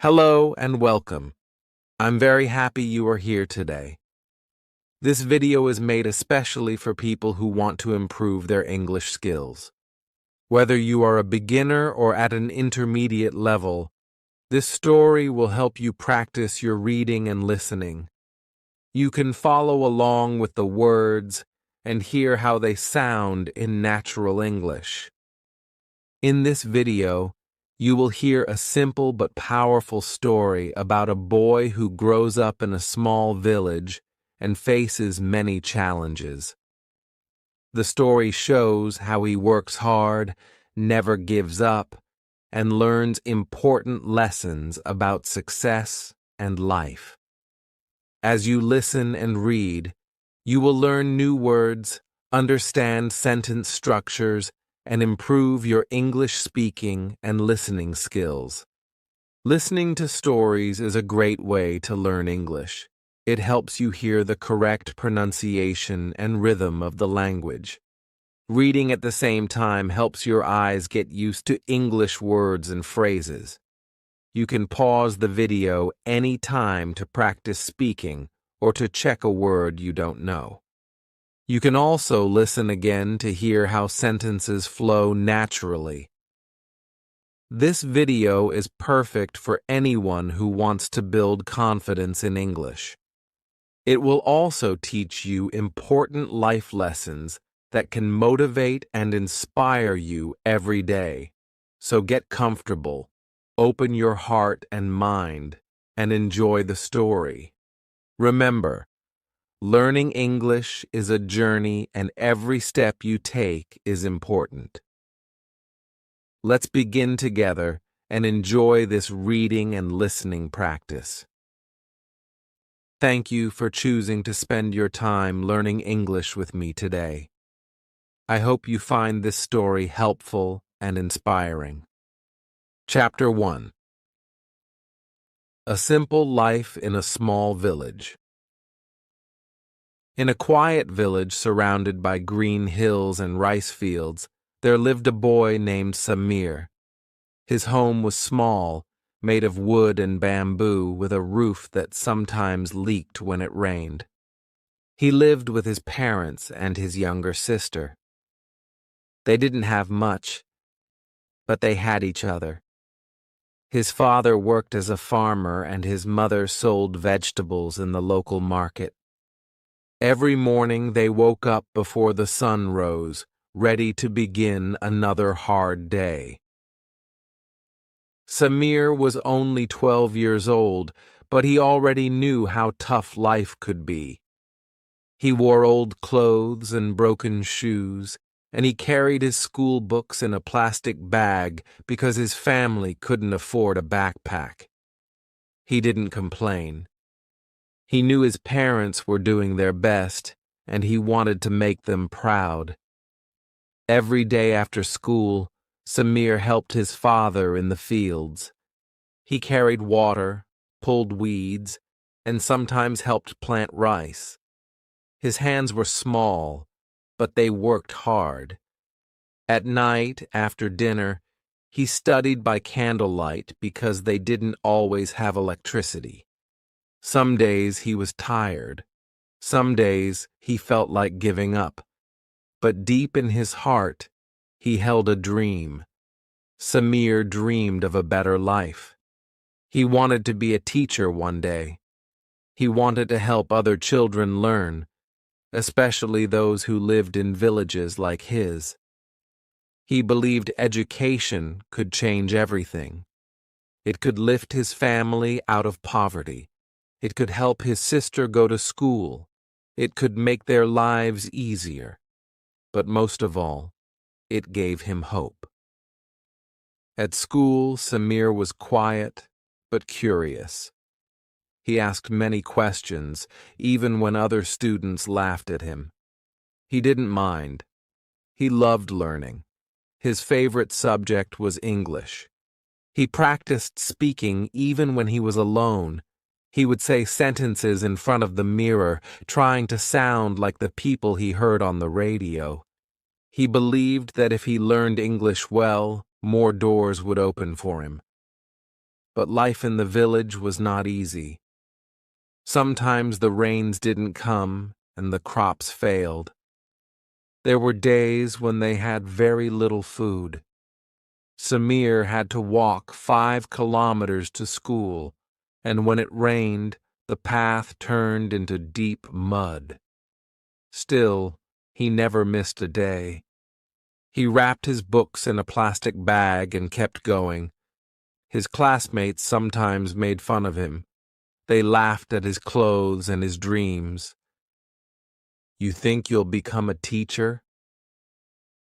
Hello and welcome. I'm very happy you are here today. This video is made especially for people who want to improve their English skills. Whether you are a beginner or at an intermediate level, this story will help you practice your reading and listening. You can follow along with the words and hear how they sound in natural English. In this video, you will hear a simple but powerful story about a boy who grows up in a small village and faces many challenges. The story shows how he works hard, never gives up, and learns important lessons about success and life. As you listen and read, you will learn new words, understand sentence structures, and improve your English speaking and listening skills. Listening to stories is a great way to learn English. It helps you hear the correct pronunciation and rhythm of the language. Reading at the same time helps your eyes get used to English words and phrases. You can pause the video any time to practice speaking or to check a word you don't know. You can also listen again to hear how sentences flow naturally. This video is perfect for anyone who wants to build confidence in English. It will also teach you important life lessons that can motivate and inspire you every day. So get comfortable, open your heart and mind, and enjoy the story. Remember, learning English is a journey and every step you take is important. Let's begin together and enjoy this reading and listening practice. Thank you for choosing to spend your time learning English with me today. I hope you find this story helpful and inspiring. Chapter 1. A Simple Life in a Small Village. In a quiet village surrounded by green hills and rice fields, there lived a boy named Samir. His home was small, made of wood and bamboo with a roof that sometimes leaked when it rained. He lived with his parents and his younger sister. They didn't have much, but they had each other. His father worked as a farmer and his mother sold vegetables in the local market. Every morning they woke up before the sun rose, ready to begin another hard day. Samir was only 12 years old, but he already knew how tough life could be. He wore old clothes and broken shoes, and he carried his school books in a plastic bag because his family couldn't afford a backpack. He didn't complain. He knew his parents were doing their best, and he wanted to make them proud. Every day after school, Samir helped his father in the fields. He carried water, pulled weeds, and sometimes helped plant rice. His hands were small, but they worked hard. At night, after dinner, he studied by candlelight because they didn't always have electricity. Some days he was tired. Some days he felt like giving up. But deep in his heart, he held a dream. Samir dreamed of a better life. He wanted to be a teacher one day. He wanted to help other children learn, especially those who lived in villages like his. He believed education could change everything. It could lift his family out of poverty. It could help his sister go to school. It could make their lives easier. But most of all, it gave him hope. At school, Samir was quiet but curious. He asked many questions, even when other students laughed at him. He didn't mind. He loved learning. His favorite subject was English. He practiced speaking even when he was alone. He would say sentences in front of the mirror, trying to sound like the people he heard on the radio. He believed that if he learned English well, more doors would open for him. But life in the village was not easy. Sometimes the rains didn't come and the crops failed. There were days when they had very little food. Samir had to walk 5 kilometers to school, and when it rained, the path turned into deep mud. Still, he never missed a day. He wrapped his books in a plastic bag and kept going. His classmates sometimes made fun of him. They laughed at his clothes and his dreams. "You think you'll become a teacher?"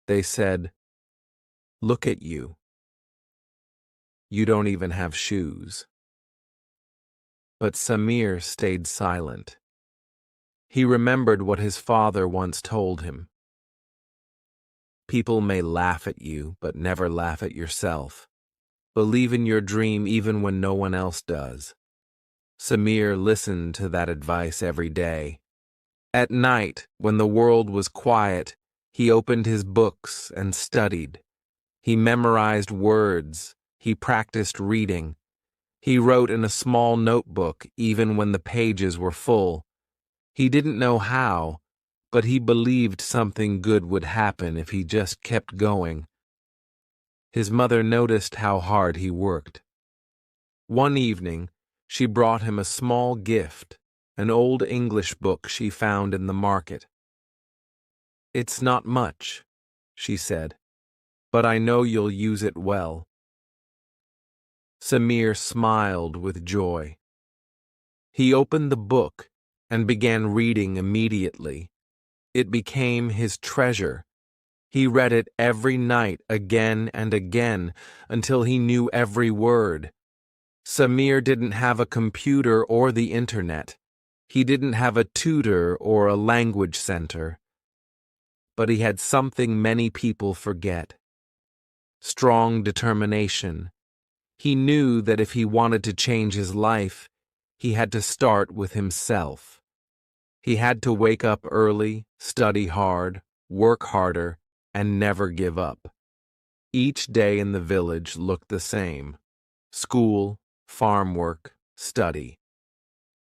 They said, "Look at you. You don't even have shoes." But Samir stayed silent. He remembered what his father once told him. "People may laugh at you, but never laugh at yourself. Believe in your dream even when no one else does." Samir listened to that advice every day. At night, when the world was quiet, he opened his books and studied. He memorized words. He practiced reading. He wrote in a small notebook even when the pages were full. He didn't know how, but he believed something good would happen if he just kept going. His mother noticed how hard he worked. One evening, she brought him a small gift, an old English book she found in the market. "It's not much," she said, "but I know you'll use it well." Samir smiled with joy. He opened the book and began reading immediately. It became his treasure. He read it every night again and again until he knew every word. Samir didn't have a computer or the internet. He didn't have a tutor or a language center. But he had something many people forget: strong determination. He knew that if he wanted to change his life, he had to start with himself. He had to wake up early, study hard, work harder, and never give up. Each day in the village looked the same: school, farm work, study.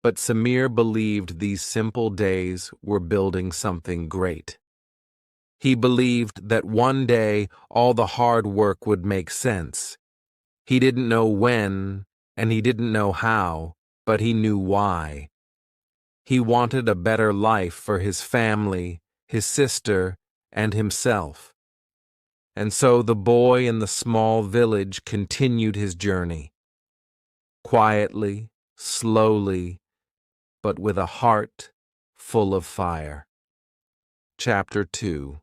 But Samir believed these simple days were building something great. He believed that one day all the hard work would make sense. He didn't know when, and he didn't know how, but he knew why. He wanted a better life for his family, his sister, and himself. And so the boy in the small village continued his journey. Quietly, slowly, but with a heart full of fire. Chapter 2.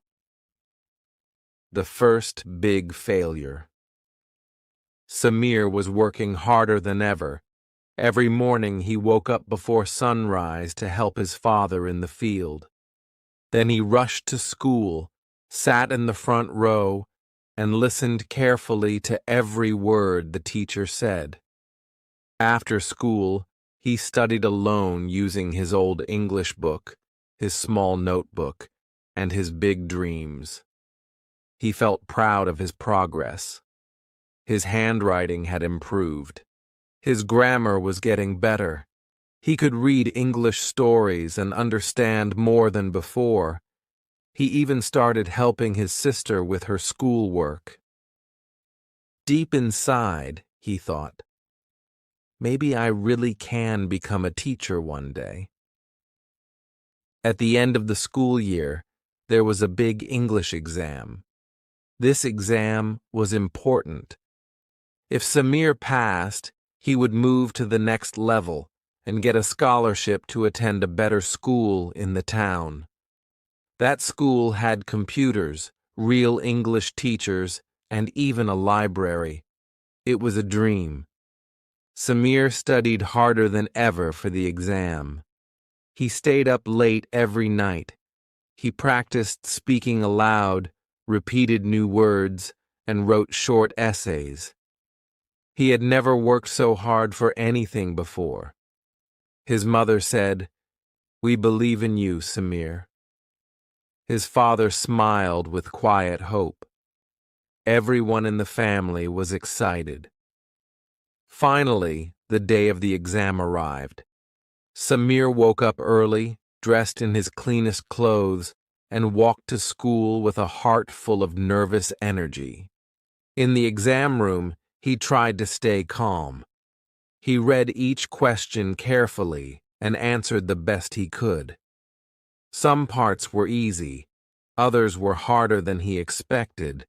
The First Big Failure. Samir was working harder than ever. Every morning he woke up before sunrise to help his father in the field. Then he rushed to school, sat in the front row, and listened carefully to every word the teacher said. After school, he studied alone using his old English book, his small notebook, and his big dreams. He felt proud of his progress. His handwriting had improved. His grammar was getting better. He could read English stories and understand more than before. He even started helping his sister with her schoolwork. Deep inside, he thought, maybe I really can become a teacher one day. At the end of the school year, there was a big English exam. This exam was important. If Samir passed, he would move to the next level and get a scholarship to attend a better school in the town. That school had computers, real English teachers, and even a library. It was a dream. Samir studied harder than ever for the exam. He stayed up late every night. He practiced speaking aloud, repeated new words, and wrote short essays. He had never worked so hard for anything before. His mother said, "We believe in you, Samir." His father smiled with quiet hope. Everyone in the family was excited. Finally, the day of the exam arrived. Samir woke up early, dressed in his cleanest clothes, and walked to school with a heart full of nervous energy. In the exam room, he tried to stay calm. He read each question carefully and answered the best he could. Some parts were easy, others were harder than he expected,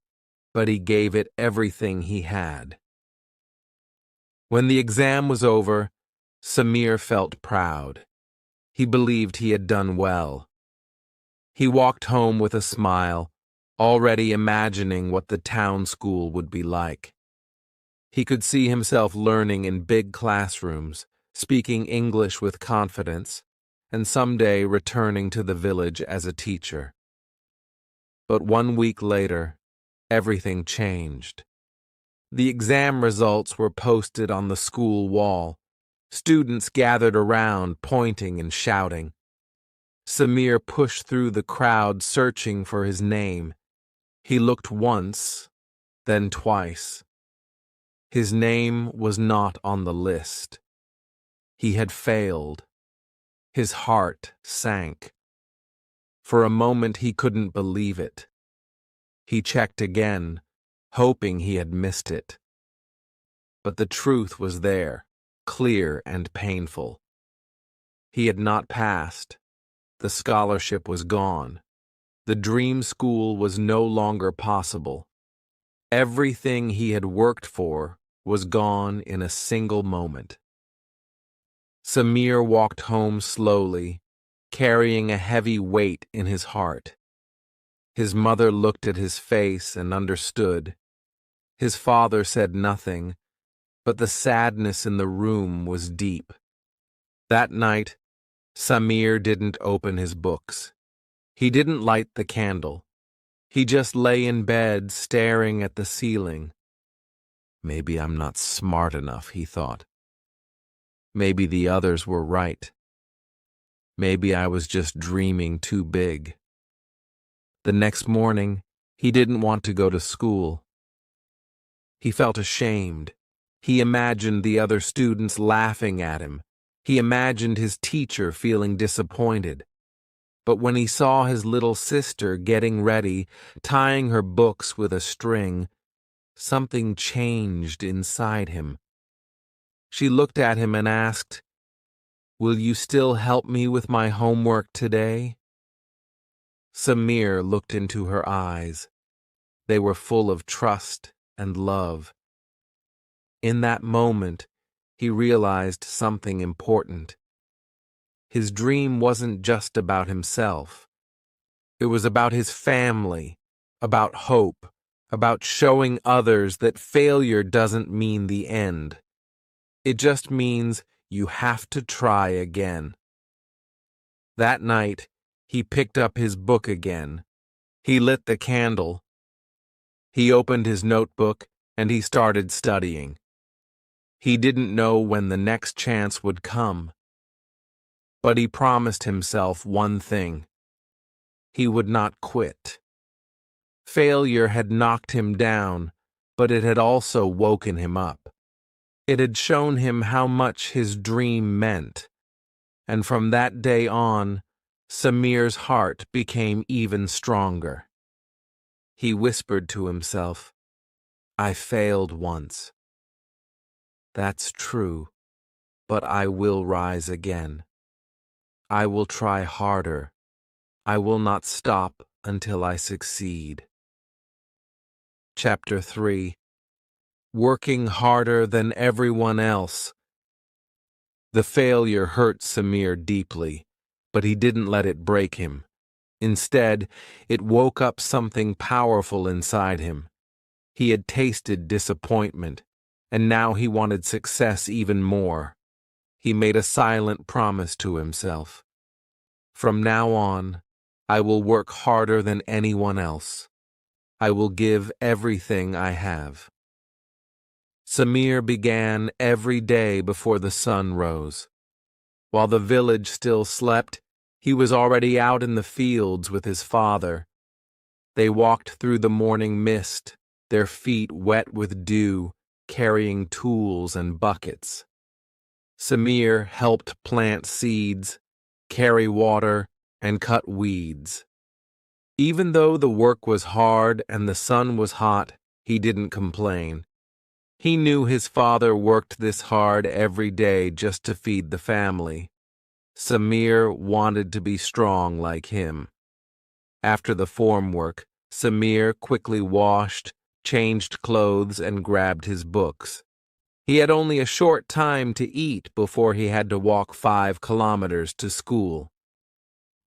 but he gave it everything he had. When the exam was over, Samir felt proud. He believed he had done well. He walked home with a smile, already imagining what the town school would be like. He could see himself learning in big classrooms, speaking English with confidence, and someday returning to the village as a teacher. But 1 week later, everything changed. The exam results were posted on the school wall. Students gathered around, pointing and shouting. Samir pushed through the crowd, searching for his name. He looked once, then twice. His name was not on the list. He had failed. His heart sank. For a moment he couldn't believe it. He checked again, hoping he had missed it. But the truth was there, clear and painful. He had not passed. The scholarship was gone. The dream school was no longer possible. Everything he had worked for was gone in a single moment. Samir walked home slowly, carrying a heavy weight in his heart. His mother looked at his face and understood. His father said nothing, but the sadness in the room was deep. That night, Samir didn't open his books. He didn't light the candle. He just lay in bed, staring at the ceiling. Maybe I'm not smart enough, he thought. Maybe the others were right. Maybe I was just dreaming too big. The next morning, he didn't want to go to school. He felt ashamed. He imagined the other students laughing at him. He imagined his teacher feeling disappointed. But when he saw his little sister getting ready, tying her books with a string, something changed inside him. She looked at him and asked, "Will you still help me with my homework today?" Samir looked into her eyes. They were full of trust and love. In that moment, he realized something important. His dream wasn't just about himself. It was about his family, about hope, about showing others that failure doesn't mean the end. It just means you have to try again. That night, he picked up his book again. He lit the candle. He opened his notebook and he started studying. He didn't know when the next chance would come. But he promised himself one thing. He would not quit. Failure had knocked him down, but it had also woken him up. It had shown him how much his dream meant. And from that day on, Samir's heart became even stronger. He whispered to himself, "I failed once. That's true, but I will rise again. I will try harder. I will not stop until I succeed." Chapter 3. Working harder than everyone else. The failure hurt Samir deeply, but he didn't let it break him. Instead, it woke up something powerful inside him. He had tasted disappointment, and now he wanted success even more. He made a silent promise to himself. From now on, I will work harder than anyone else. I will give everything I have. Samir began every day before the sun rose. While the village still slept, he was already out in the fields with his father. They walked through the morning mist, their feet wet with dew, carrying tools and buckets. Samir helped plant seeds, carry water, and cut weeds. Even though the work was hard and the sun was hot, he didn't complain. He knew his father worked this hard every day just to feed the family. Samir wanted to be strong like him. After the form work, Samir quickly washed, changed clothes, and grabbed his books. He had only a short time to eat before he had to walk 5 kilometers to school.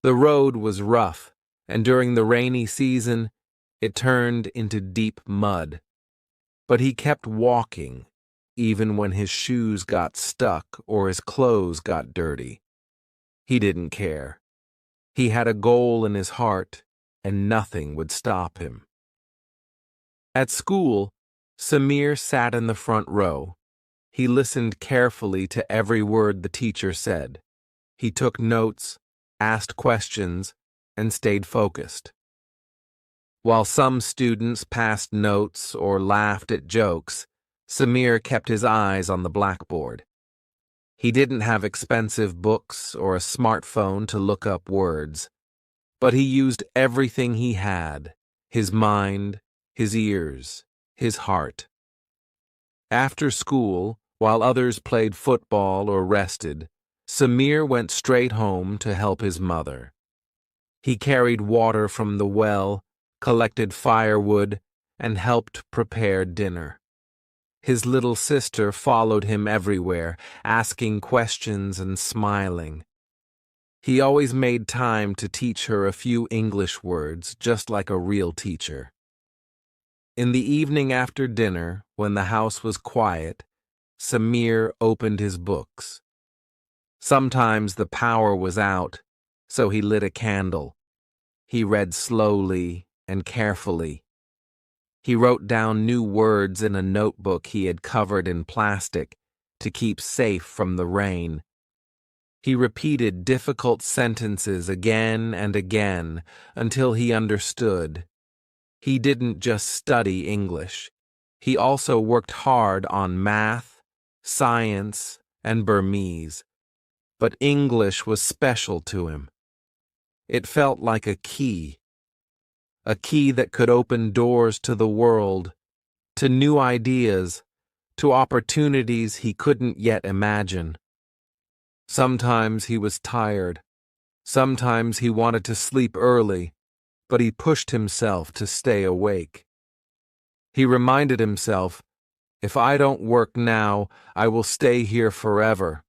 The road was rough, and during the rainy season, it turned into deep mud. But he kept walking, even when his shoes got stuck or his clothes got dirty. He didn't care. He had a goal in his heart, and nothing would stop him. At school, Samir sat in the front row. He listened carefully to every word the teacher said. He took notes, asked questions, and stayed focused. While some students passed notes or laughed at jokes, Samir kept his eyes on the blackboard. He didn't have expensive books or a smartphone to look up words, but he used everything he had: his mind, his ears, his heart. After school, while others played football or rested, Samir went straight home to help his mother. He carried water from the well, collected firewood, and helped prepare dinner. His little sister followed him everywhere, asking questions and smiling. He always made time to teach her a few English words, just like a real teacher. In the evening after dinner, when the house was quiet, Samir opened his books. Sometimes the power was out, so he lit a candle. He read slowly and carefully. He wrote down new words in a notebook he had covered in plastic to keep safe from the rain. He repeated difficult sentences again and again until he understood. He didn't just study English. He also worked hard on math, science, and Burmese. But English was special to him. It felt like a key that could open doors to the world, to new ideas, to opportunities he couldn't yet imagine. Sometimes he was tired. Sometimes he wanted to sleep early, but he pushed himself to stay awake. He reminded himself, if I don't work now, I will stay here forever.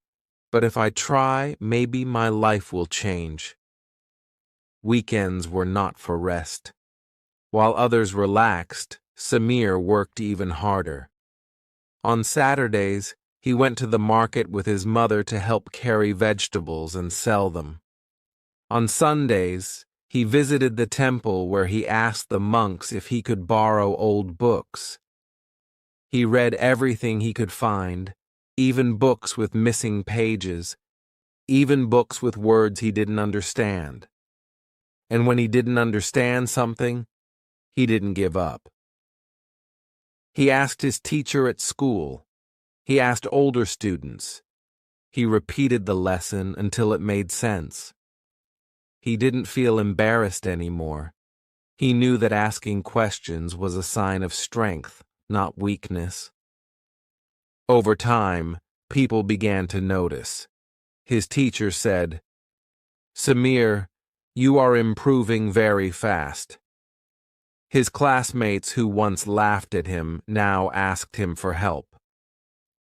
But if I try, maybe my life will change. Weekends were not for rest. While others relaxed, Samir worked even harder. On Saturdays, he went to the market with his mother to help carry vegetables and sell them. On Sundays, he visited the temple where he asked the monks if he could borrow old books. He read everything he could find, even books with missing pages, even books with words he didn't understand. And when he didn't understand something, he didn't give up. He asked his teacher at school. He asked older students. He repeated the lesson until it made sense. He didn't feel embarrassed anymore. He knew that asking questions was a sign of strength, not weakness. Over time, people began to notice. His teacher said, "Samir, you are improving very fast." His classmates who once laughed at him now asked him for help.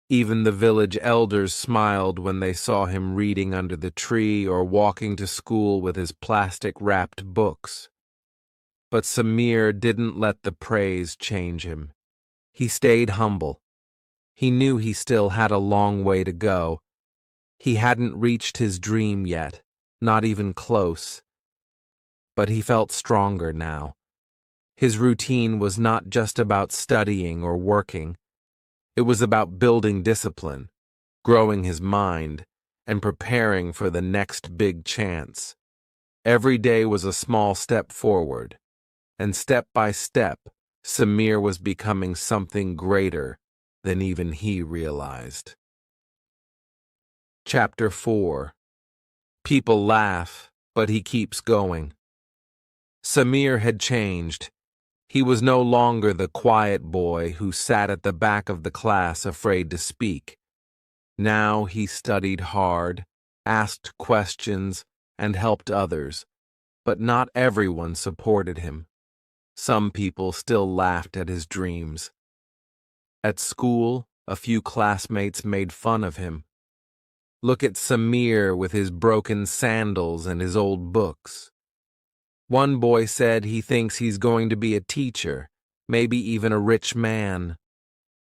Even the village elders smiled when they saw him reading under the tree or walking to school with his plastic-wrapped books. But Samir didn't let the praise change him. He stayed humble. He knew he still had a long way to go. He hadn't reached his dream yet, not even close. But he felt stronger now. His routine was not just about studying or working. It was about building discipline, growing his mind, and preparing for the next big chance. Every day was a small step forward, and step by step, Samir was becoming something greater, than even he realized. Chapter 4. People laugh, but he keeps going. Samir had changed. He was no longer the quiet boy who sat at the back of the class afraid to speak. Now he studied hard, asked questions, and helped others, but not everyone supported him. Some people still laughed at his dreams. At school, a few classmates made fun of him. Look at Samir with his broken sandals and his old books. One boy said he thinks he's going to be a teacher, maybe even a rich man.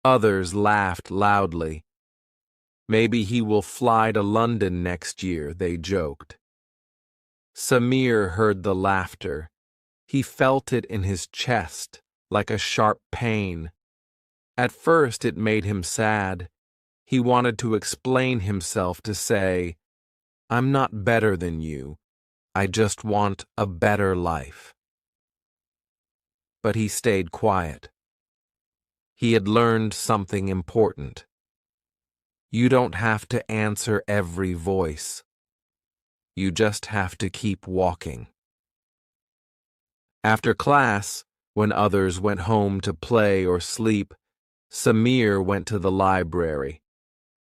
Others laughed loudly. Maybe he will fly to London next year, they joked. Samir heard the laughter. He felt it in his chest, like a sharp pain. At first it made him sad. He wanted to explain himself to say, "I'm not better than you. I just want a better life." But he stayed quiet. He had learned something important. You don't have to answer every voice. You just have to keep walking. After class, when others went home to play or sleep, Samir went to the library.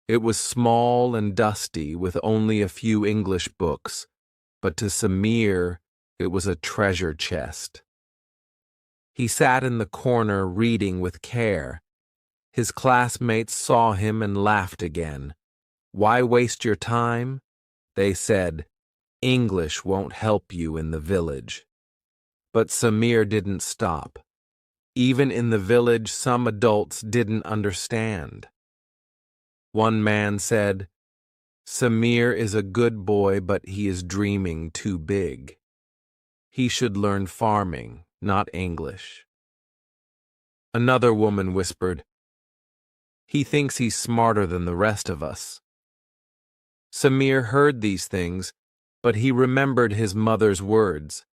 It was small and dusty with only a few English books, but to Samir, it was a treasure chest. He sat in the corner reading with care. His classmates saw him and laughed again. "Why waste your time?" They said. "English won't help you in the village." But Samir didn't stop. Even in the village, some adults didn't understand. One man said, "Samir is a good boy, but he is dreaming too big. He should learn farming, not English." Another woman whispered, "He thinks he's smarter than the rest of us." Samir heard these things, but he remembered his mother's words.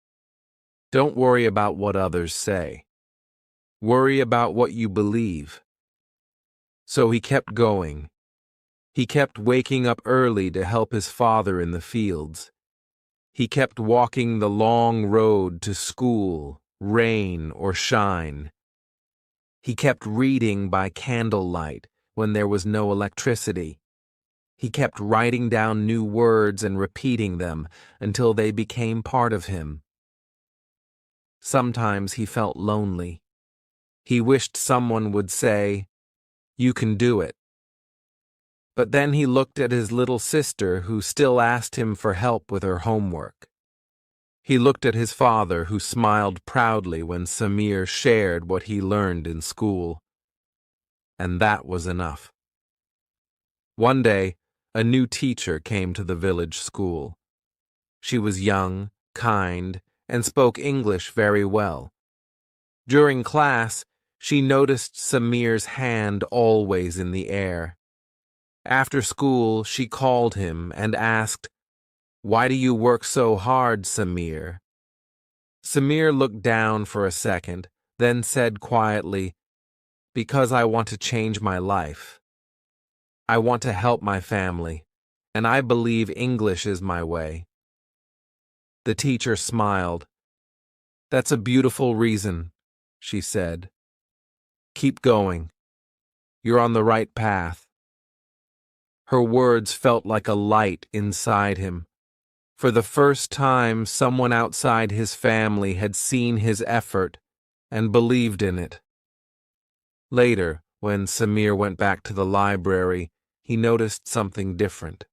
Don't worry about what others say. Worry about what you believe. So he kept going. He kept waking up early to help his father in the fields. He kept walking the long road to school, rain or shine. He kept reading by candlelight when there was no electricity. He kept writing down new words and repeating them until they became part of him. Sometimes he felt lonely. He wished someone would say, "You can do it." But then he looked at his little sister who still asked him for help with her homework. He looked at his father who smiled proudly when Samir shared what he learned in school. And that was enough. One day, a new teacher came to the village school. She was young, kind, and spoke English very well. During class, she noticed Samir's hand always in the air. After school, she called him and asked, "Why do you work so hard, Samir?" Samir looked down for a second, then said quietly, "Because I want to change my life. I want to help my family, and I believe English is my way." The teacher smiled. "That's a beautiful reason," she said. "Keep going. You're on the right path." Her words felt like a light inside him. For the first time, someone outside his family had seen his effort and believed in it. Later, when Samir went back to the library, he noticed something different.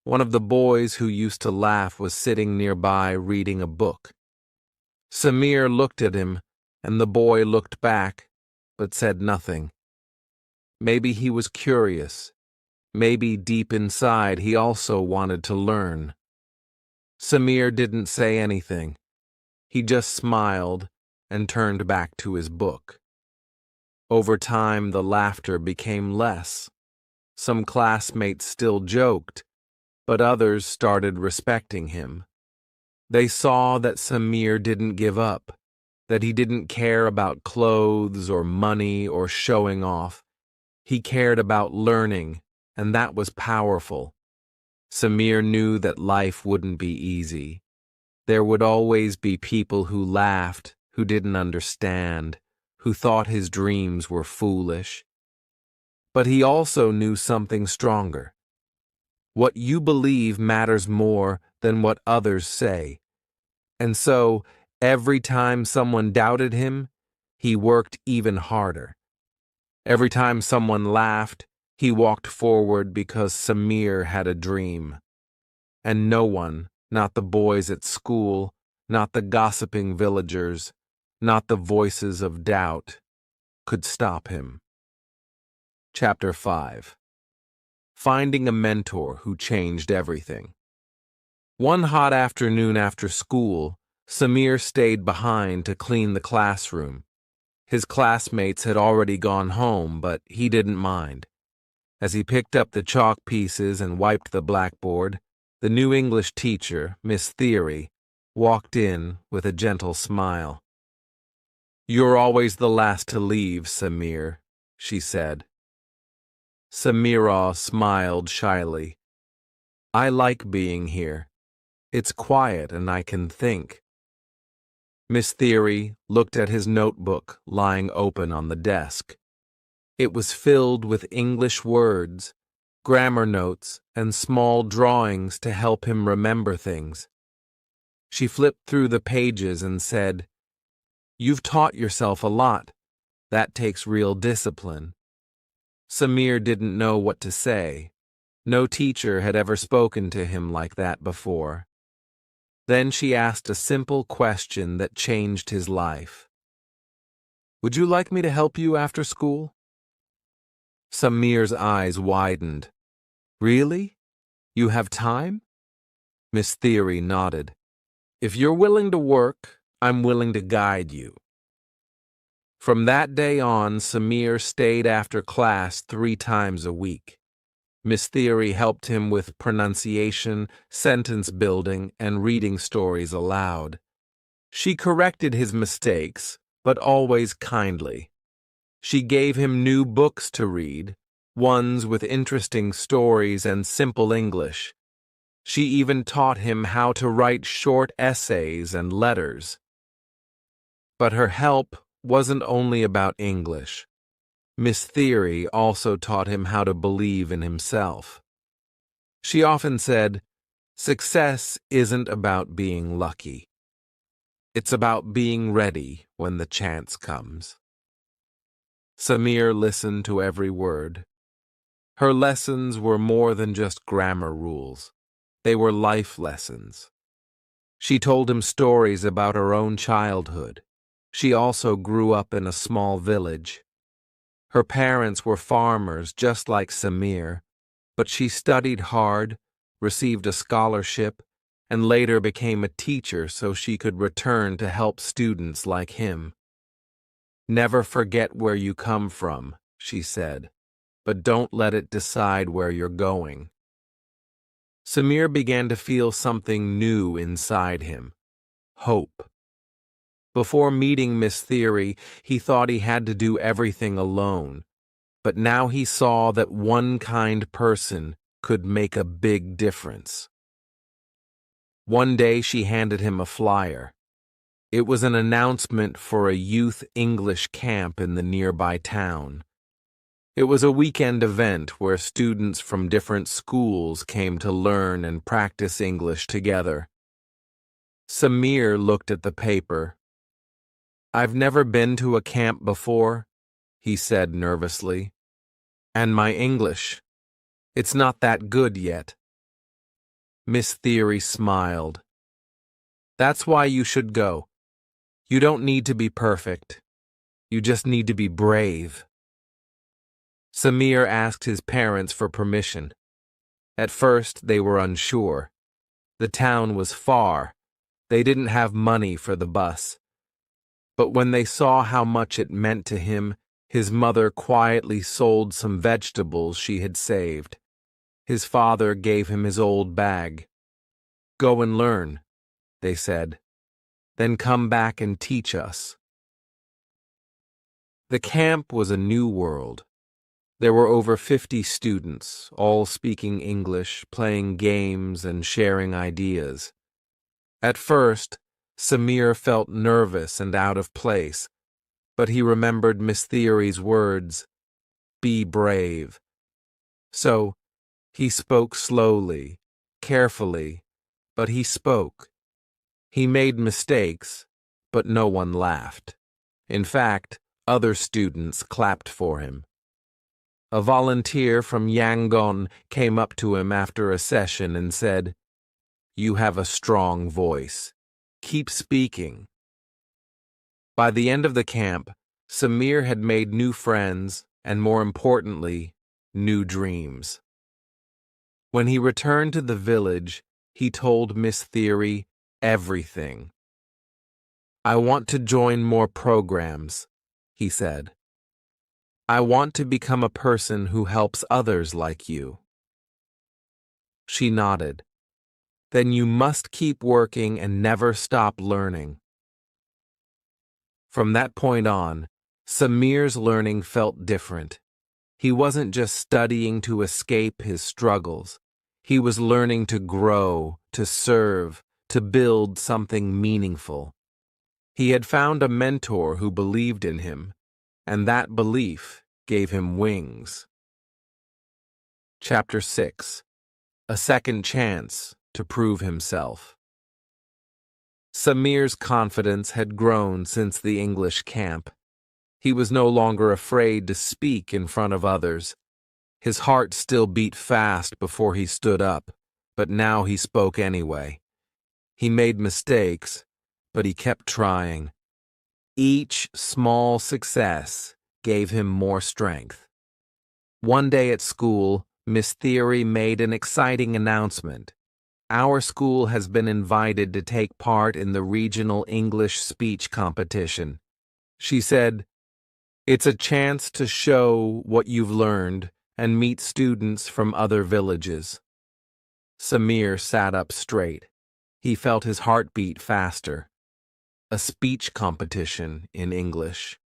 One of the boys who used to laugh was sitting nearby reading a book. Samir looked at him, and the boy looked back, but said nothing. Maybe he was curious. Maybe deep inside he also wanted to learn. Samir didn't say anything. He just smiled and turned back to his book. Over time, the laughter became less. Some classmates still joked, but others started respecting him. They saw that Samir didn't give up, that he didn't care about clothes or money or showing off. He cared about learning, and that was powerful. Samir knew that life wouldn't be easy. There would always be people who laughed, who didn't understand, who thought his dreams were foolish. But he also knew something stronger. What you believe matters more than what others say. And so, every time someone doubted him, he worked even harder. Every time someone laughed, he walked forward because Samir had a dream. And no one, not the boys at school, not the gossiping villagers, not the voices of doubt, could stop him. Chapter 5. Finding a mentor who changed everything. One hot afternoon after school, Samir stayed behind to clean the classroom. His classmates had already gone home, but he didn't mind. As he picked up the chalk pieces and wiped the blackboard, the new English teacher, Miss Theory, walked in with a gentle smile. "You're always the last to leave, Samir," she said. Samira smiled shyly. "I like being here. It's quiet and I can think." Miss Theory looked at his notebook lying open on the desk. It was filled with English words, grammar notes, and small drawings to help him remember things. She flipped through the pages and said, "You've taught yourself a lot. That takes real discipline." Samir didn't know what to say. No teacher had ever spoken to him like that before. Then she asked a simple question that changed his life. "Would you like me to help you after school?" Samir's eyes widened. "Really? You have time?" Miss Theory nodded. "If you're willing to work, I'm willing to guide you." From that day on, Samir stayed after class 3 times a week. Miss Theory helped him with pronunciation, sentence building, and reading stories aloud. She corrected his mistakes, but always kindly. She gave him new books to read, ones with interesting stories and simple English. She even taught him how to write short essays and letters. But her help wasn't only about English. Miss Theory also taught him how to believe in himself. She often said, "Success isn't about being lucky. It's about being ready when the chance comes." Samir listened to every word. Her lessons were more than just grammar rules. They were life lessons. She told him stories about her own childhood. She also grew up in a small village. Her parents were farmers just like Samir, but she studied hard, received a scholarship, and later became a teacher so she could return to help students like him. "Never forget where you come from," she said, "but don't let it decide where you're going." Samir began to feel something new inside him: hope. Before meeting Miss Theory, he thought he had to do everything alone, but now he saw that one kind person could make a big difference. One day she handed him a flyer. It was an announcement for a youth English camp in the nearby town. It was a weekend event where students from different schools came to learn and practice English together. Samir looked at the paper. "I've never been to a camp before," he said nervously. "And my English, it's not that good yet." Miss Theory smiled. "That's why you should go. You don't need to be perfect. You just need to be brave." Samir asked his parents for permission. At first, they were unsure. The town was far. They didn't have money for the bus. But when they saw how much it meant to him, his mother quietly sold some vegetables she had saved. His father gave him his old bag. "Go and learn," they said. "Then come back and teach us." The camp was a new world. There were over 50 students, all speaking English, playing games, and sharing ideas. At first, Samir felt nervous and out of place, but he remembered Miss Theory's words, "Be brave." So, he spoke slowly, carefully, but he spoke. He made mistakes, but no one laughed. In fact, other students clapped for him. A volunteer from Yangon came up to him after a session and said, "You have a strong voice. Keep speaking." By the end of the camp, Samir had made new friends and, more importantly, new dreams. When he returned to the village, he told Miss Theory everything. "I want to join more programs," he said. "I want to become a person who helps others like you." She nodded. "Then you must keep working and never stop learning." From that point on, Samir's learning felt different. He wasn't just studying to escape his struggles. He was learning to grow, to serve, to build something meaningful. He had found a mentor who believed in him, and that belief gave him wings. Chapter 6. A Second Chance to Prove Himself. Samir's confidence had grown since the English camp. He was no longer afraid to speak in front of others. His heart still beat fast before he stood up, but now he spoke anyway. He made mistakes, but he kept trying. Each small success gave him more strength. One day at school, Miss Theory made an exciting announcement. "Our school has been invited to take part in the regional English speech competition." She said, "It's a chance to show what you've learned and meet students from other villages." Samir sat up straight. He felt his heart beat faster. A speech competition in English.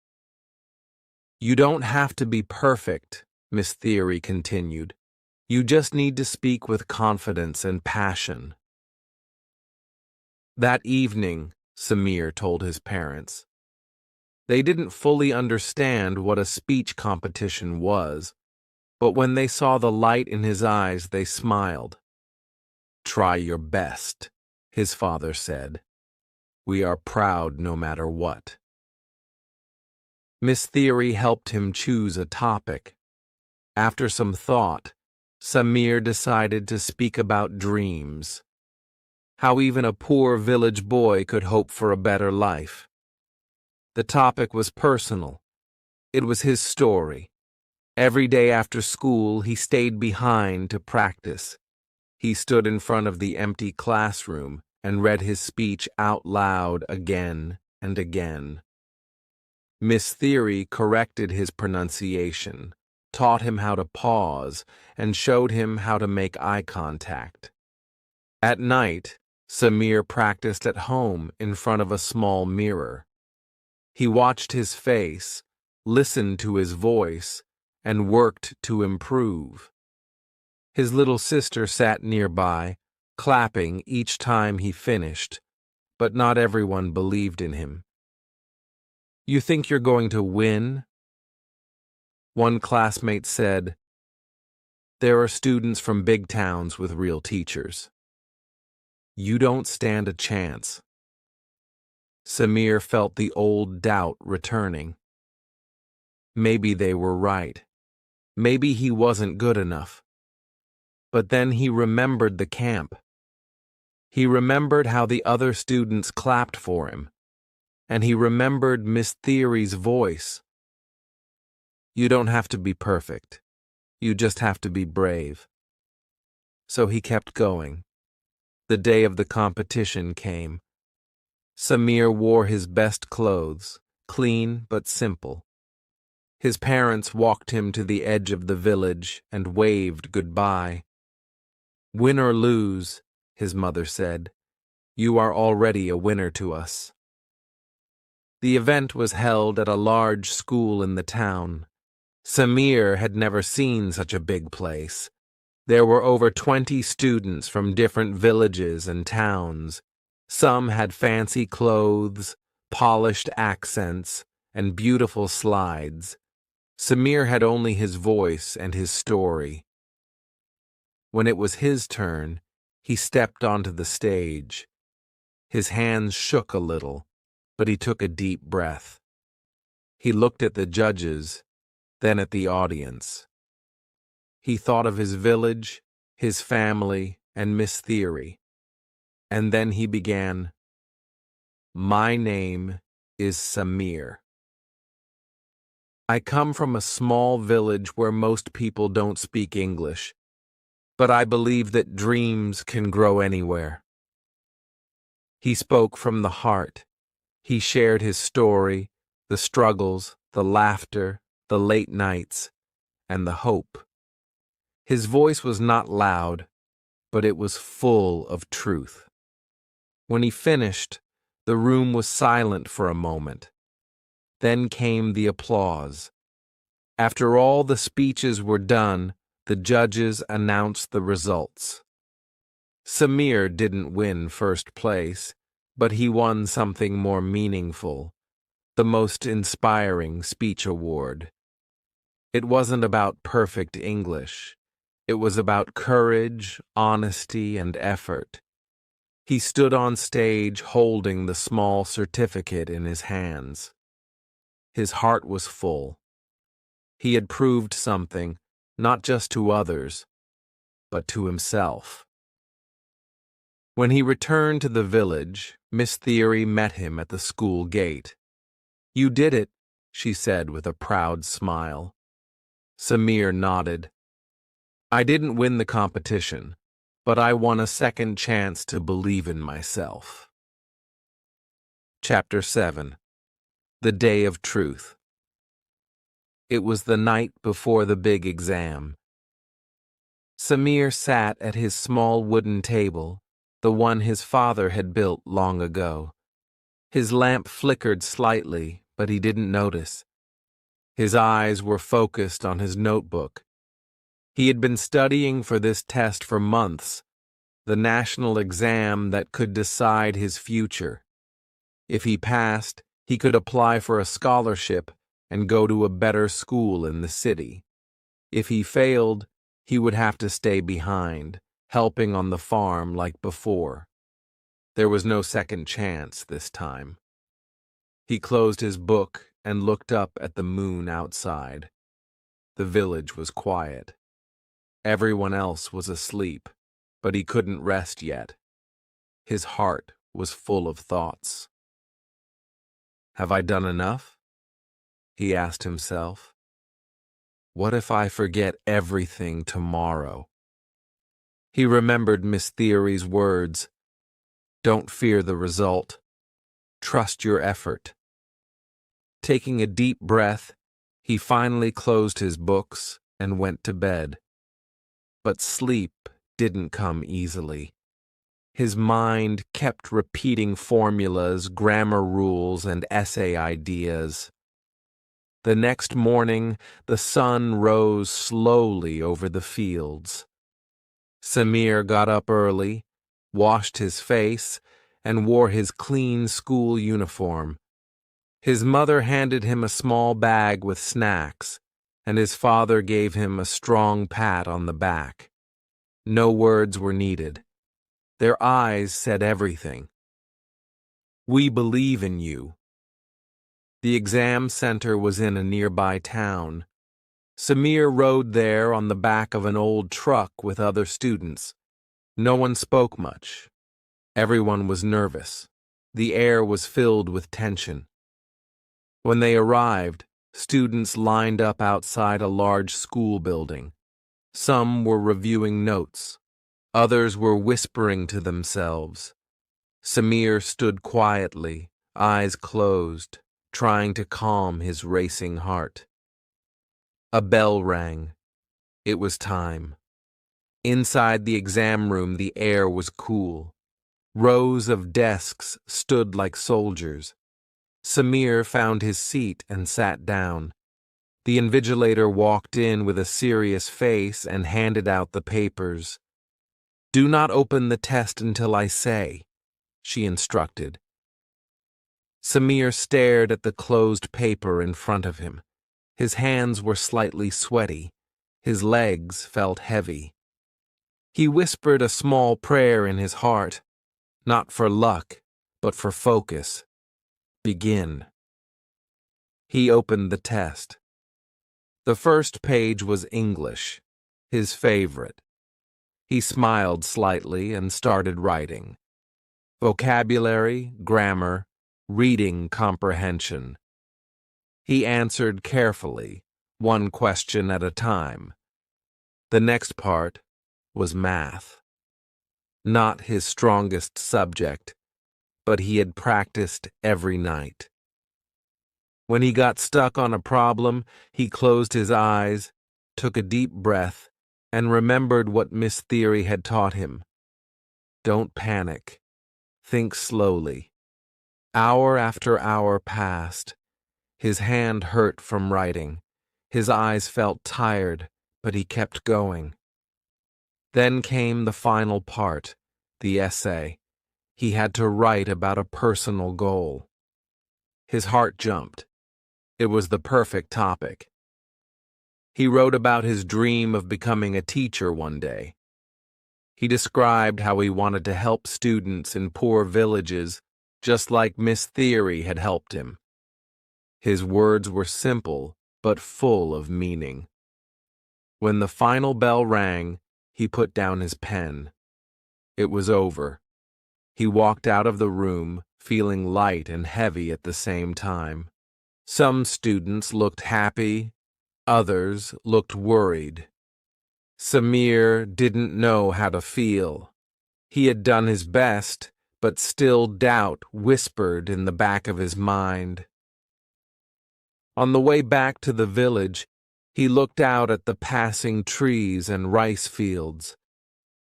"You don't have to be perfect," Miss Theory continued. "You just need to speak with confidence and passion." That evening, Samir told his parents. They didn't fully understand what a speech competition was, but when they saw the light in his eyes, they smiled. "Try your best," his father said. "We are proud no matter what." Miss Theory helped him choose a topic. After some thought, Samir decided to speak about dreams. How even a poor village boy could hope for a better life. The topic was personal. It was his story. Every day after school, he stayed behind to practice. He stood in front of the empty classroom and read his speech out loud again and again. Miss Theory corrected his pronunciation, taught him how to pause, and showed him how to make eye contact. At night, Samir practiced at home in front of a small mirror. He watched his face, listened to his voice, and worked to improve. His little sister sat nearby, clapping each time he finished, but not everyone believed in him. "You think you're going to win?" One classmate said, "There are students from big towns with real teachers. You don't stand a chance." Samir felt the old doubt returning. Maybe they were right. Maybe he wasn't good enough. But then he remembered the camp. He remembered how the other students clapped for him. And he remembered Miss Theory's voice. "You don't have to be perfect. You just have to be brave." So he kept going. The day of the competition came. Samir wore his best clothes, clean but simple. His parents walked him to the edge of the village and waved goodbye. "Win or lose," his mother said, "you are already a winner to us." The event was held at a large school in the town. Samir had never seen such a big place. There were over 20 students from different villages and towns. Some had fancy clothes, polished accents, and beautiful slides. Samir had only his voice and his story. When it was his turn, he stepped onto the stage. His hands shook a little, but he took a deep breath. He looked at the judges, then at the audience. He thought of his village, his family, and Miss Theory. And then he began, "My name is Samir. I come from a small village where most people don't speak English, but I believe that dreams can grow anywhere." He spoke from the heart. He shared his story, the struggles, the laughter, the late nights, and the hope. His voice was not loud, but it was full of truth. When he finished, the room was silent for a moment. Then came the applause. After all the speeches were done, the judges announced the results. Samir didn't win first place, but he won something more meaningful, the most inspiring speech award. It wasn't about perfect English. It was about courage, honesty, and effort. He stood on stage holding the small certificate in his hands. His heart was full. He had proved something, not just to others, but to himself. When he returned to the village, Miss Theory met him at the school gate. "You did it," she said with a proud smile. Samir nodded. "I didn't win the competition, but I won a second chance to believe in myself." Chapter 7. The Day of Truth. It was the night before the big exam. Samir sat at his small wooden table, the one his father had built long ago. His lamp flickered slightly, but he didn't notice. His eyes were focused on his notebook. He had been studying for this test for months, the national exam that could decide his future. If he passed, he could apply for a scholarship and go to a better school in the city. If he failed, he would have to stay behind, helping on the farm like before. There was no second chance this time. He closed his book and looked up at the moon outside. The village was quiet. Everyone else was asleep, but he couldn't rest yet. His heart was full of thoughts. "Have I done enough?" he asked himself. "What if I forget everything tomorrow?" He remembered Miss Theory's words, "Don't fear the result. Trust your effort." Taking a deep breath, he finally closed his books and went to bed. But sleep didn't come easily. His mind kept repeating formulas, grammar rules, and essay ideas. The next morning, the sun rose slowly over the fields. Samir got up early, washed his face, and wore his clean school uniform. His mother handed him a small bag with snacks, and his father gave him a strong pat on the back. No words were needed. Their eyes said everything. "We believe in you." The exam center was in a nearby town. Samir rode there on the back of an old truck with other students. No one spoke much. Everyone was nervous. The air was filled with tension. When they arrived, students lined up outside a large school building. Some were reviewing notes. Others were whispering to themselves. Samir stood quietly, eyes closed, trying to calm his racing heart. A bell rang. It was time. Inside the exam room, the air was cool. Rows of desks stood like soldiers. Samir found his seat and sat down. The invigilator walked in with a serious face and handed out the papers. "Do not open the test until I say," she instructed. Samir stared at the closed paper in front of him. His hands were slightly sweaty. His legs felt heavy. He whispered a small prayer in his heart, not for luck, but for focus. Begin. He opened the test. The first page was English, his favorite. He smiled slightly and started writing. Vocabulary, grammar, reading comprehension. He answered carefully, one question at a time. The next part was math. Not his strongest subject, but he had practiced every night. When he got stuck on a problem, he closed his eyes, took a deep breath, and remembered what Miss Theory had taught him. Don't panic. Think slowly. Hour after hour passed. His hand hurt from writing. His eyes felt tired, but he kept going. Then came the final part, the essay. He had to write about a personal goal. His heart jumped. It was the perfect topic. He wrote about his dream of becoming a teacher one day. He described how he wanted to help students in poor villages, just like Miss Theory had helped him. His words were simple, but full of meaning. When the final bell rang, he put down his pen. It was over. He walked out of the room, feeling light and heavy at the same time. Some students looked happy, others looked worried. Samir didn't know how to feel. He had done his best, but still doubt whispered in the back of his mind. On the way back to the village, he looked out at the passing trees and rice fields.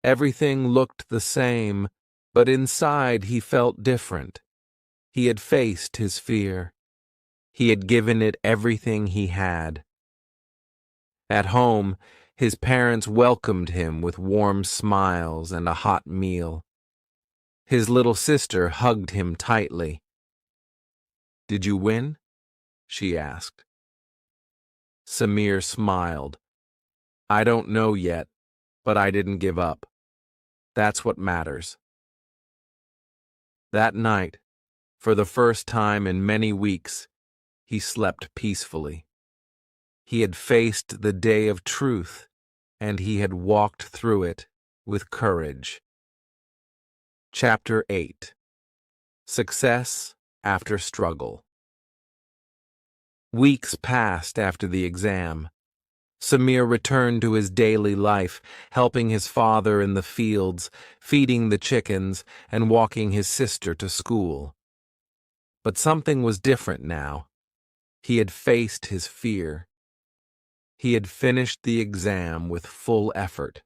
Everything looked the same, but inside he felt different. He had faced his fear. He had given it everything he had. At home, his parents welcomed him with warm smiles and a hot meal. His little sister hugged him tightly. "Did you win?" she asked. Samir smiled. "I don't know yet, but I didn't give up. That's what matters." That night, for the first time in many weeks, he slept peacefully. He had faced the day of truth, and he had walked through it with courage. Chapter 8. Success After Struggle. Weeks passed after the exam. Samir returned to his daily life, helping his father in the fields, feeding the chickens, and walking his sister to school. But something was different now. He had faced his fear. He had finished the exam with full effort.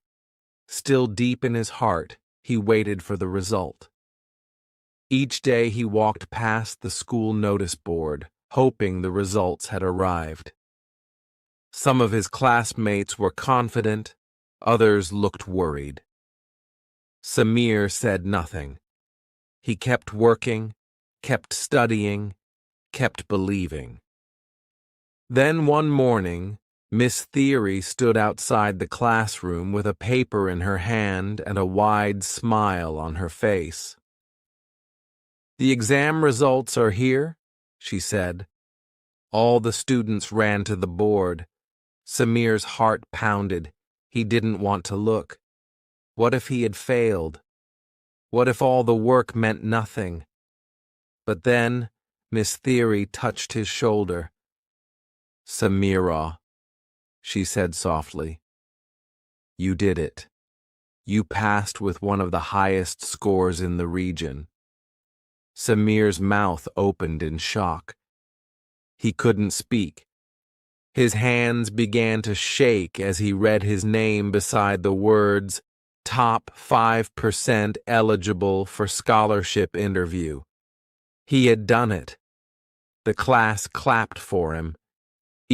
Still deep in his heart, he waited for the result. Each day he walked past the school notice board, hoping the results had arrived. Some of his classmates were confident, others looked worried. Samir said nothing. He kept working, kept studying, kept believing. Then one morning, Miss Theory stood outside the classroom with a paper in her hand and a wide smile on her face. "The exam results are here," she said. All the students ran to the board. Samir's heart pounded. He didn't want to look. What if he had failed? What if all the work meant nothing? But then Miss Theory touched his shoulder. "Samira," she said softly, "you did it. You passed with one of the highest scores in the region." Samir's mouth opened in shock. He couldn't speak. His hands began to shake as he read his name beside the words, "Top 5% eligible for scholarship interview." He had done it. The class clapped for him.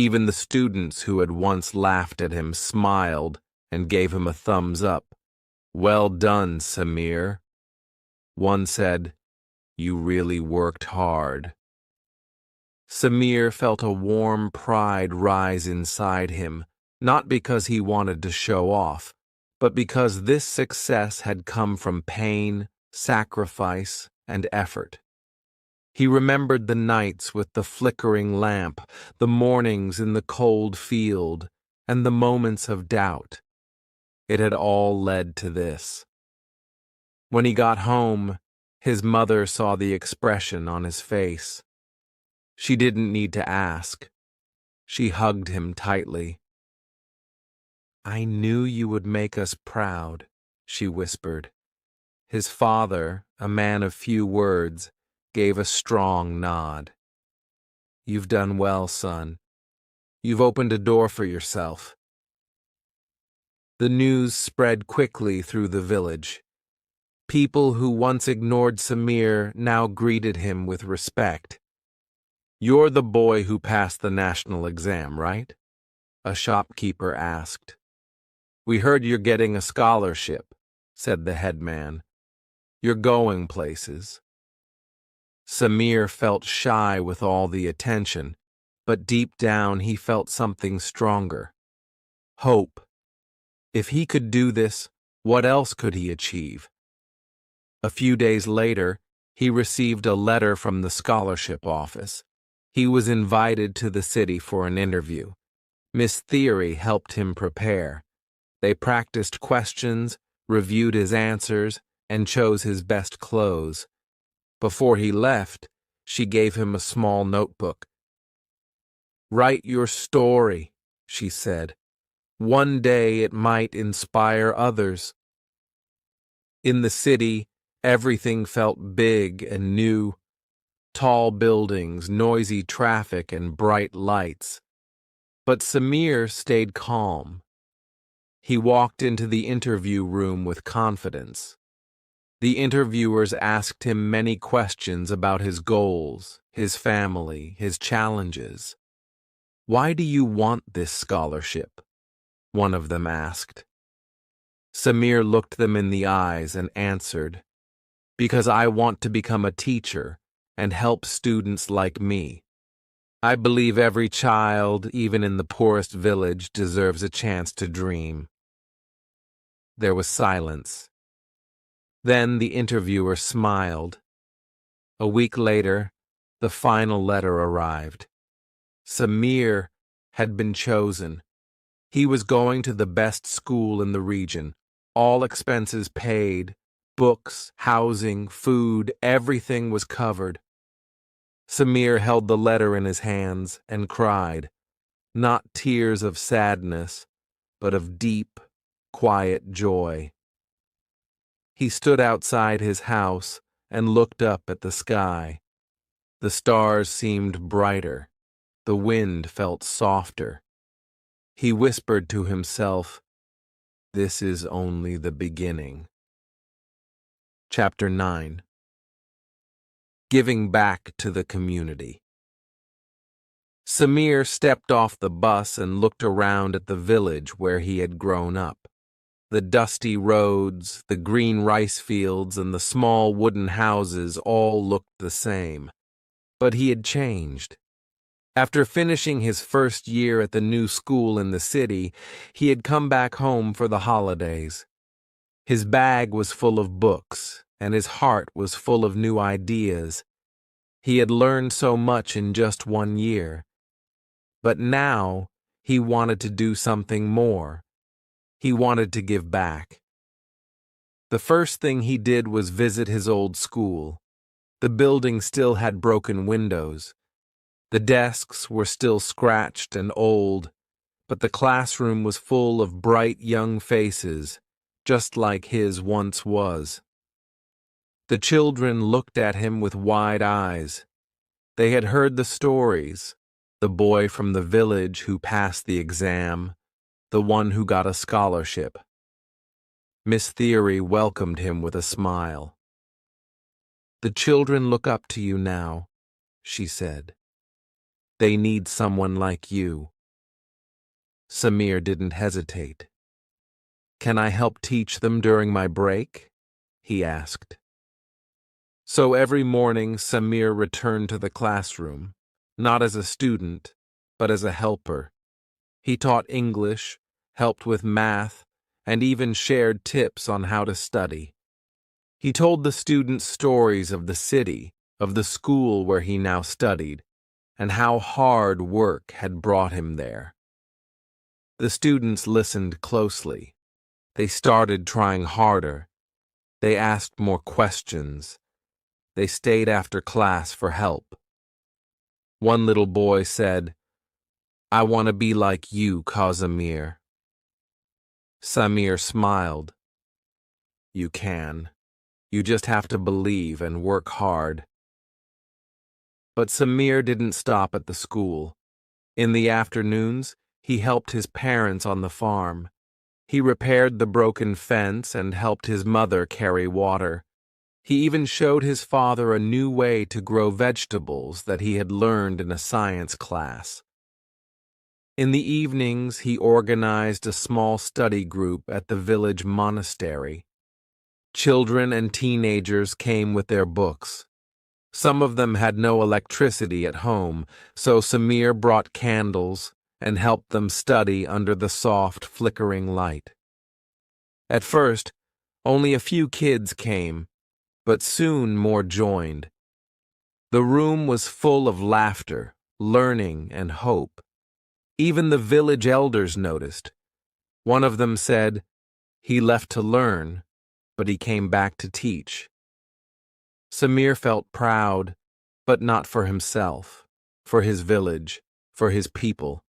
Even the students who had once laughed at him smiled and gave him a thumbs up. "Well done, Samir." One said, "You really worked hard." Samir felt a warm pride rise inside him, not because he wanted to show off, but because this success had come from pain, sacrifice, and effort. He remembered the nights with the flickering lamp, the mornings in the cold field, and the moments of doubt. It had all led to this. When he got home, his mother saw the expression on his face. She didn't need to ask. She hugged him tightly. "I knew you would make us proud," she whispered. His father, a man of few words, gave a strong nod. "You've done well, son. You've opened a door for yourself." The news spread quickly through the village. People who once ignored Samir now greeted him with respect. "You're the boy who passed the national exam, right?" a shopkeeper asked. "We heard you're getting a scholarship," said the headman. "You're going places." Samir felt shy with all the attention, but deep down he felt something stronger. Hope. If he could do this, what else could he achieve? A few days later, he received a letter from the scholarship office. He was invited to the city for an interview. Miss Theory helped him prepare. They practiced questions, reviewed his answers, and chose his best clothes. Before he left, she gave him a small notebook. "Write your story," she said. "One day it might inspire others." In the city, everything felt big and new. Tall buildings, noisy traffic, and bright lights. But Samir stayed calm. He walked into the interview room with confidence. The interviewers asked him many questions about his goals, his family, his challenges. "Why do you want this scholarship?" one of them asked. Samir looked them in the eyes and answered, "Because I want to become a teacher and help students like me. I believe every child, even in the poorest village, deserves a chance to dream." There was silence. Then the interviewer smiled. A week later, the final letter arrived. Samir had been chosen. He was going to the best school in the region, all expenses paid, books, housing, food, everything was covered. Samir held the letter in his hands and cried, not tears of sadness, but of deep, quiet joy. He stood outside his house and looked up at the sky. The stars seemed brighter. The wind felt softer. He whispered to himself, "This is only the beginning." Chapter 9. Giving back to the community. Samir stepped off the bus and looked around at the village where he had grown up. The dusty roads, the green rice fields, and the small wooden houses all looked the same. But he had changed. After finishing his first year at the new school in the city, he had come back home for the holidays. His bag was full of books, and his heart was full of new ideas. He had learned so much in just 1 year. But now he wanted to do something more. He wanted to give back. The first thing he did was visit his old school. The building still had broken windows. The desks were still scratched and old, but the classroom was full of bright young faces, just like his once was. The children looked at him with wide eyes. They had heard the stories, the boy from the village who passed the exam, the one who got a scholarship. Miss Theory welcomed him with a smile. "The children look up to you now," she said. They need someone like you." Samir didn't hesitate. "Can I help teach them during my break?" he asked. So every morning, Samir returned to the classroom, not as a student, but as a helper. He taught English, helped with math, and even shared tips on how to study. He told the students stories of the city, of the school where he now studied, and how hard work had brought him there. The students listened closely. They started trying harder. They asked more questions. They stayed after class for help. One little boy said, "I want to be like you, Casimir." Samir smiled. "You can. You just have to believe and work hard." But Samir didn't stop at the school. In the afternoons, he helped his parents on the farm. He repaired the broken fence and helped his mother carry water. He even showed his father a new way to grow vegetables that he had learned in a science class. In the evenings, he organized a small study group at the village monastery. Children and teenagers came with their books. Some of them had no electricity at home, so Samir brought candles and helped them study under the soft, flickering light. At first, only a few kids came, but soon more joined. The room was full of laughter, learning, and hope. Even the village elders noticed. One of them said, "He left to learn, but he came back to teach." Samir felt proud, but not for himself, for his village, for his people.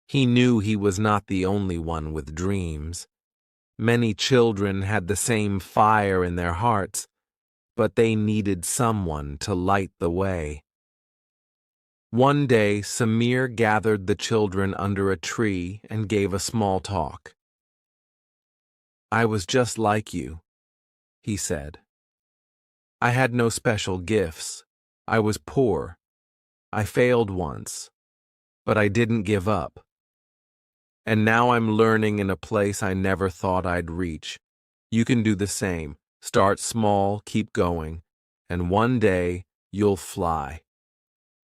He knew he was not the only one with dreams. Many children had the same fire in their hearts, but they needed someone to light the way. One day, Samir gathered the children under a tree and gave a small talk. "I was just like you," he said. "I had no special gifts. I was poor. I failed once, but I didn't give up. And now I'm learning in a place I never thought I'd reach. You can do the same. Start small, keep going, and one day you'll fly."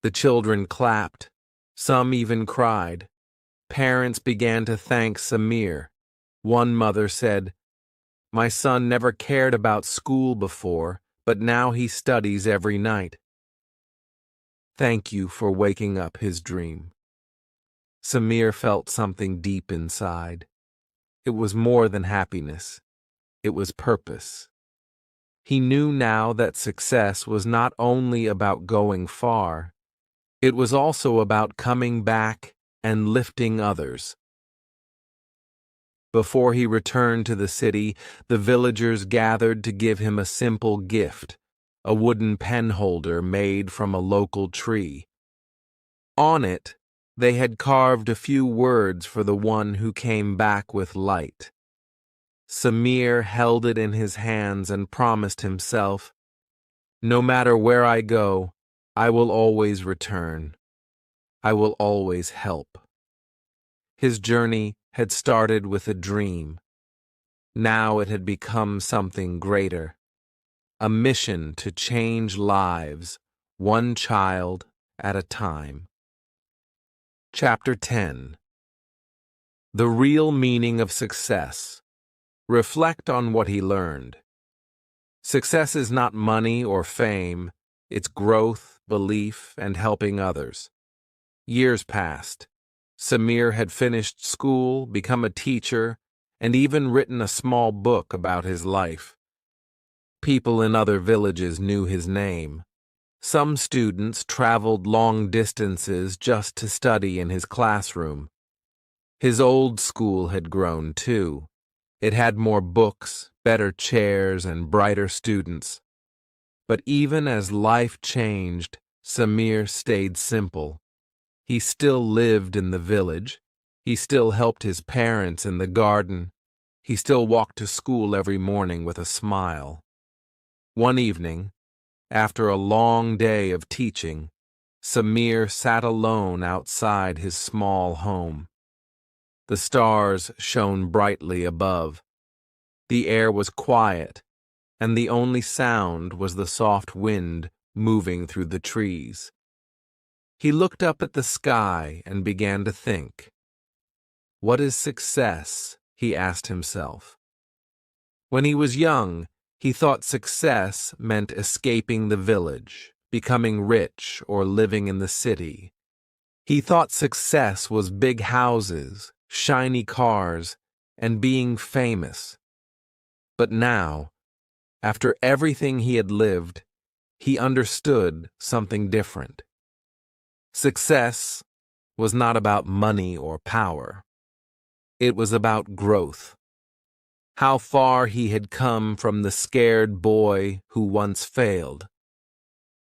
The children clapped. Some even cried. Parents began to thank Samir. One mother said, "My son never cared about school before, but now he studies every night." Thank you for waking up his dream. Samir felt something deep inside. It was more than happiness. It was purpose. He knew now that success was not only about going far, it was also about coming back and lifting others. Before he returned to the city, the villagers gathered to give him a simple gift, a wooden pen holder made from a local tree. On it, they had carved a few words for the one who came back with light. Samir held it in his hands and promised himself, "No matter where I go, I will always return. I will always help." His journey had started with a dream. Now it had become something greater, a mission to change lives, one child at a time. Chapter 10. The real meaning of success. Reflect on what he learned. Success is not money or fame, it's growth, belief, and helping others. Years passed. Samir had finished school, become a teacher, and even written a small book about his life. People in other villages knew his name. Some students traveled long distances just to study in his classroom. His old school had grown too. It had more books, better chairs, and brighter students. But even as life changed, Samir stayed simple. He still lived in the village. He still helped his parents in the garden. He still walked to school every morning with a smile. One evening, after a long day of teaching, Samir sat alone outside his small home. The stars shone brightly above. The air was quiet, and the only sound was the soft wind moving through the trees. He looked up at the sky and began to think. What is success? He asked himself. When he was young, he thought success meant escaping the village, becoming rich, or living in the city. He thought success was big houses, shiny cars, and being famous. But now, after everything he had lived, he understood something different. Success was not about money or power. It was about growth. How far he had come from the scared boy who once failed.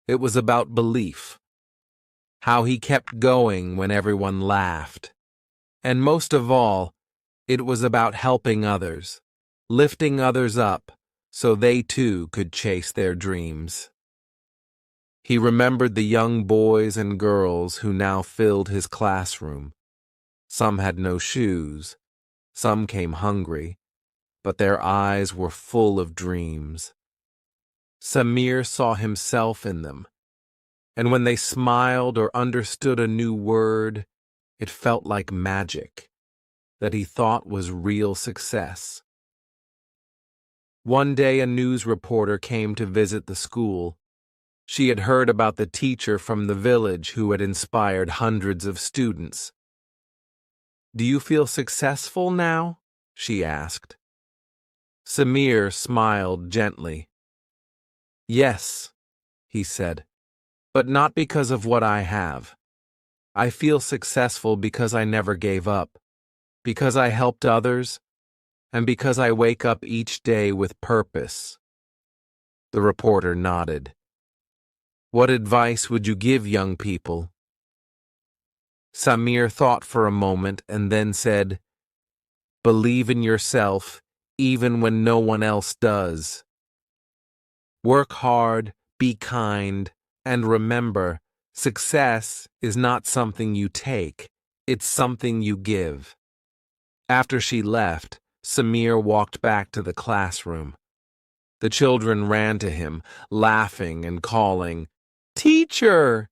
It was about belief. How he kept going when everyone laughed. And most of all, it was about helping others, lifting others up so they too could chase their dreams. He remembered the young boys and girls who now filled his classroom. Some had no shoes, some came hungry, but their eyes were full of dreams. Samir saw himself in them, and when they smiled or understood a new word, it felt like magic that he thought was real success. One day a news reporter came to visit the school. She had heard about the teacher from the village who had inspired hundreds of students. "Do you feel successful now?" she asked. Samir smiled gently. "Yes," he said, "but not because of what I have. I feel successful because I never gave up, because I helped others, and because I wake up each day with purpose." The reporter nodded. "What advice would you give young people?" Samir thought for a moment and then said, "Believe in yourself even when no one else does. Work hard, be kind, and remember, success is not something you take, it's something you give." After she left, Samir walked back to the classroom. The children ran to him, laughing and calling, "Teacher!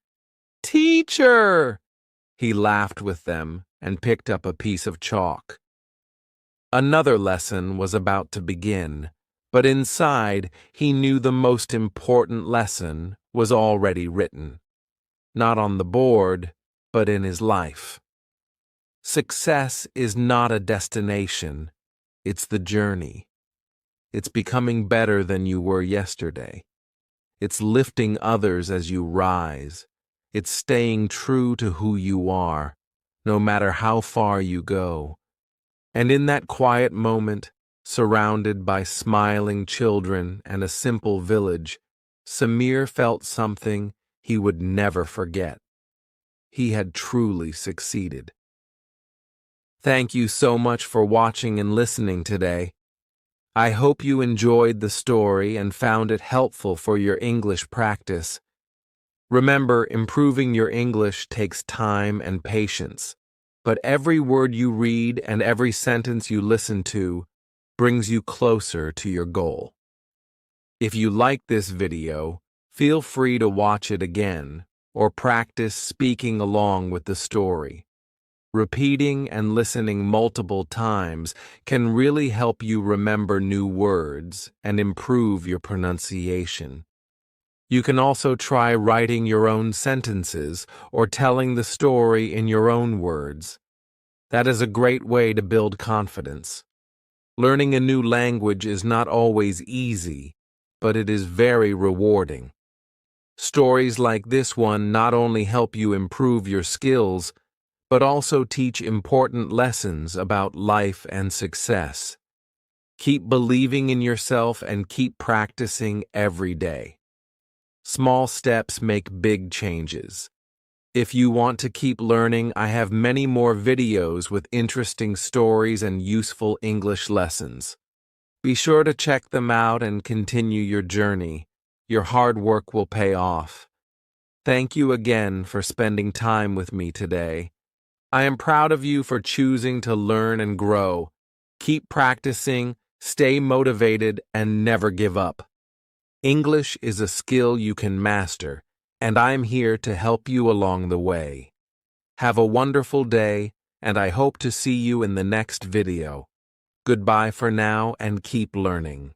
Teacher!" He laughed with them and picked up a piece of chalk. Another lesson was about to begin, but inside he knew the most important lesson was already written. Not on the board, but in his life. Success is not a destination, it's the journey. It's becoming better than you were yesterday. It's lifting others as you rise. It's staying true to who you are, no matter how far you go. And in that quiet moment, surrounded by smiling children and a simple village, Samir felt something he would never forget. He had truly succeeded. Thank you so much for watching and listening today. I hope you enjoyed the story and found it helpful for your English practice. Remember, improving your English takes time and patience, but every word you read and every sentence you listen to brings you closer to your goal. If you like this video, feel free to watch it again or practice speaking along with the story. Repeating and listening multiple times can really help you remember new words and improve your pronunciation. You can also try writing your own sentences or telling the story in your own words. That is a great way to build confidence. Learning a new language is not always easy, but it is very rewarding. Stories like this one not only help you improve your skills, but also teach important lessons about life and success. Keep believing in yourself and keep practicing every day. Small steps make big changes. If you want to keep learning, I have many more videos with interesting stories and useful English lessons. Be sure to check them out and continue your journey. Your hard work will pay off. Thank you again for spending time with me today. I am proud of you for choosing to learn and grow. Keep practicing, stay motivated, and never give up. English is a skill you can master, and I'm here to help you along the way. Have a wonderful day, and I hope to see you in the next video. Goodbye for now and keep learning.